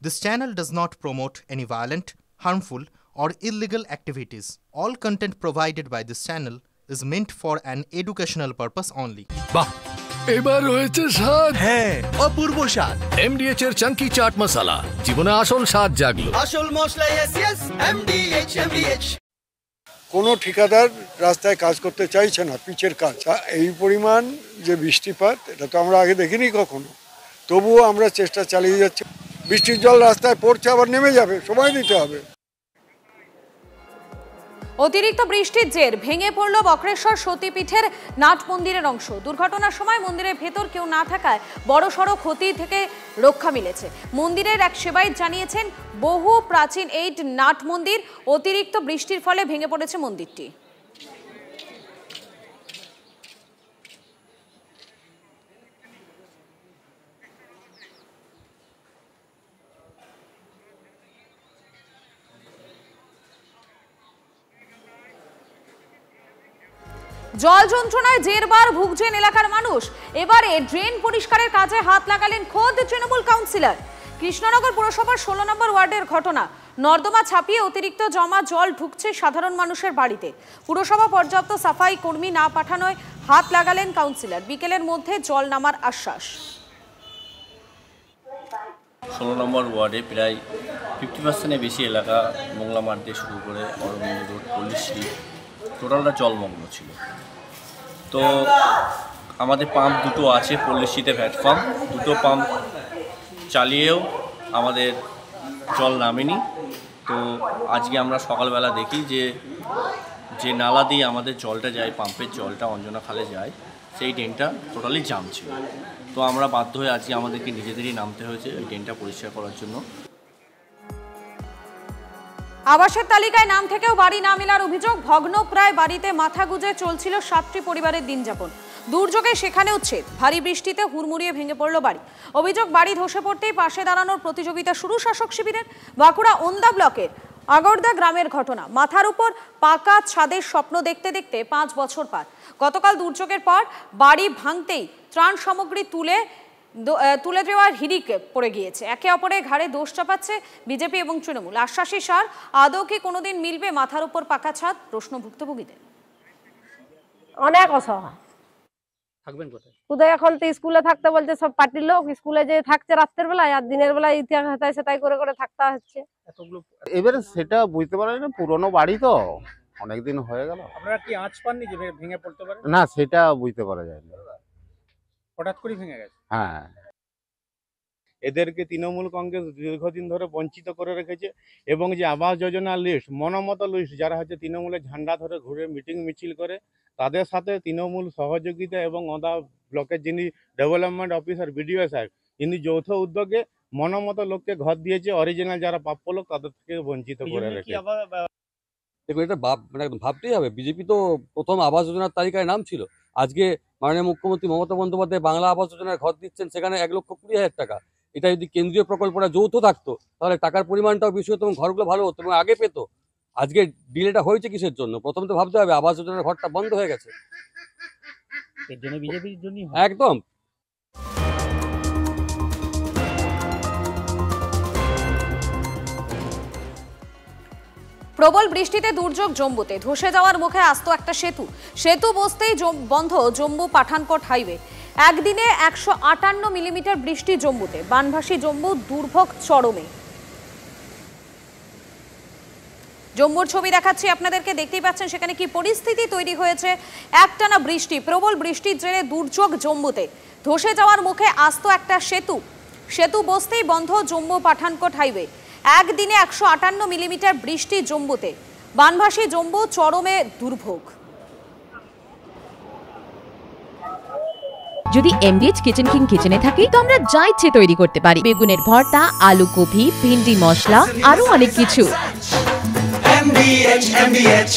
This channel does not promote any violent, harmful, or illegal activities. All content provided by this channel is meant for an educational purpose only. বাহ, এবার হয়েছে স্বাদ। হ্যাঁ, অপূর্ব স্বাদ। MDH এর চাঙ্কি চাট মশলা, জীবনে আসল স্বাদ জাগলো। আসল মশলা yes MDH। কোনো ঠিকাদার রাস্তায় কাজ করতে চাইছে না, পিচের কাজ। এই পরিমাণ যে বৃষ্টিপাত, এটা তো আমরা আগে দেখিনি কখনো। তবুও আমরা চেষ্টা চালিয়ে যাচ্ছি। বৃষ্টির জল রাস্তায় পড়ছে, আবার নেমে যাবে, সময় দিতে হবে। অতিরিক্ত বৃষ্টির জের ভেঙে পড়ল বক্রেশ্বর সতীপীঠের নাট মন্দিরের অংশ। দুর্ঘটনার সময় মন্দিরের ভেতর কেউ না থাকায় বড়সড় ক্ষতি থেকে রক্ষা মিলেছে। মন্দিরের এক সেবায়েত জানিয়েছেন, বহু প্রাচীন এই নাট মন্দির, অতিরিক্ত বৃষ্টির ফলে ভেঙে পড়েছে মন্দিরটি। জল যন্ত্রণায় জেরবার ভুগছেন এলাকার মানুষ। এবারে ড্রেন পরিষ্কারের কাজে হাত লাগালেন খোদ তৃণমূল কাউন্সিলর। কৃষ্ণনগর পুরসভার 16 নম্বর ওয়ার্ডের ঘটনা। নর্দমা ছাপিয়ে অতিরিক্ত জমা জল ঢুকছে সাধারণ মানুষের বাড়িতে। পুরসভা পর্যাপ্ত সাফাই কর্মী না পাঠানোয় হাত লাগালেন কাউন্সিলর। বিকেলের মধ্যে জল নামার আশ্বাস। 16 নম্বর ওয়ার্ডে প্রায় 50% বেশি এলাকা মোংলা মাঠ দিয়ে শুরু করে অরবিন্দ রোড, পল্লীশ্রী টোটালটা জলমগ্ন ছিল। তো আমাদের পাম্প দুটো আছে, পল্লীশ্রীতে ভ্যাট পাম্প, দুটো পাম্প চালিয়েও আমাদের জল নামেনি। তো আজকে আমরা সকালবেলা দেখি যে নালা দিয়ে আমাদের জলটা যায়, পাম্পের জলটা অঞ্জনা খালে যায়, সেই ড্রেনটা টোটালি জাম ছিল। তো আমরা বাধ্য হয়ে আজকে আমাদেরকে নিজেদেরই নামতে হয়েছে ওই ড্রেনটা পরিষ্কার করার জন্য। আবাসের তালিকায় নাম থেকেও বাড়ি না মেলার অভিযোগ। ভগ্নপ্রায় বাড়িতে মাথা গুঁজে চলছিল 7টি পরিবারের দিনযাপন। দুর্যোগে সেখানে উচ্ছেদ। ভারী বৃষ্টিতে হুড়মুড়িয়ে ভেঙে পড়ল বাড়ি। অভিযোগ, বাড়ি ধসে পড়তেই পাশে দাঁড়ানোর প্রতিযোগিতা শুরু শাসক শিবিরের। বাঁকুড়া ওন্দা ব্লকের আগরদা গ্রামের ঘটনা। মাথার উপর পাকা ছাদের স্বপ্ন দেখতে দেখতে 5 বছর পার। গতকাল দুর্যোগের পর বাড়ি ভাঙতেই ত্রাণ সামগ্রী তুলে দেওয়ার হিড়িক পড়ে গিয়েছে। একে অপরের ঘাড়ে দোষ চাপাচ্ছে বিজেপি এবং তৃণমূল। আশ্বাসী সার, আদৌ কি কোনোদিন মিলবে মাথার উপর পাকা ছাদ? প্রশ্ন ভুক্তভোগীদের। অনেক অসহায়। থাকবেন কোথায়? কোথায় এখন তো স্কুলে থাকতে বলছে সব পার্টির লোক। স্কুলে যে থাকছে রাতের বেলায়, আর দিনের বেলায় ইতিহাস সেটাই করে থাকতে হচ্ছে। এবারে সেটা বুঝতে পারি না, পুরনো বাড়ি তো অনেকদিন হয়ে গেল। আপনারা কি আঁচ পাননি যে ভেঙে পড়তে পারে? না, সেটা বুঝতে পারা যায়নি, হঠাৎ করে ভেঙে গেছে। হ্যাঁ, এদেরকে তৃণমূল কংগ্রেস দীর্ঘদিন ধরে বঞ্চিত করে রেখেছে এবং যে আবাস যোজনা লিস্ট, মনোমত লিস্ট, যারা হচ্ছে তৃণমূলের ঝান্ডা ধরে ঘুরে মিটিং মিছিল করে, তাদের সাথে তৃণমূল সহযোগিতা এবং ওদা ব্লকের যিনি ডেভেলপমেন্ট অফিসার বিডিও সাহেব, তিনি যৌথ উদ্যোগে মনোমত লোককে ঘর দিয়েছে। অরিজিনাল যারা প্রাপ্য লোক তাদের থেকে বঞ্চিত করে রেখেছে। দেখুন, এটা ভাবতেই হবে। বিজেপি তো প্রথম আবাস যোজনার তালিকায় নাম ছিল। আজকে মাননীয় মুখ্যমন্ত্রী মমতা বন্দ্যোপাধ্যায় বাংলা আবাস যোজনার ঘর দিচ্ছেন, সেখানে 1,20,000 টাকা। এটা যদি কেন্দ্রীয় প্রকল্পটা যৌথ থাকতো তাহলে টাকার পরিমাণটাও বেশি হতো এবং ঘরগুলো ভালো হতো এবং আগে পেতো। আজকে ডিলেটা হয়েছে কিসের জন্য? প্রথম তো ভাবতে হবে আবাস যোজনার ঘরটা বন্ধ হয়ে গেছে, এর জন্য বিজেপির জন্য একদম। প্রবল বৃষ্টিতে দুর্যোগ জম্মুতে। ধসে যাওয়ার মুখে আস্ত একটা সেতু বসতেই বন্ধ জম্মু পাঠানকোট হাইওয়ে। একদিনে 158 মিলিমিটার বৃষ্টি জম্মুতে। বানভাসী জম্মু দুর্ভোগ চরমে। জম্মুর ছবি দেখাচ্ছি আপনাদেরকে, দেখতেই পাচ্ছেন সেখানে কি পরিস্থিতি তৈরি হয়েছে। একটানা বৃষ্টি, প্রবল বৃষ্টির জেরে দুর্যোগ জম্মুতে। ধসে যাওয়ার মুখে আস্ত একটা সেতু বসতেই বন্ধ জম্মু পাঠানকোট হাইওয়ে। একদিনে 158 মিলিমিটার বৃষ্টি জম্মুতে। বানভাসী জম্মু চরমে দুর্ভোগ। যদি MDH কিচেন কিং কিচেনে থাকি তো আমরা যা ইচ্ছে তৈরি করতে পারি। বেগুনের ভর্তা, আলু কপি, ভিন্ডি মশলা, আরো অনেক কিছু। MDH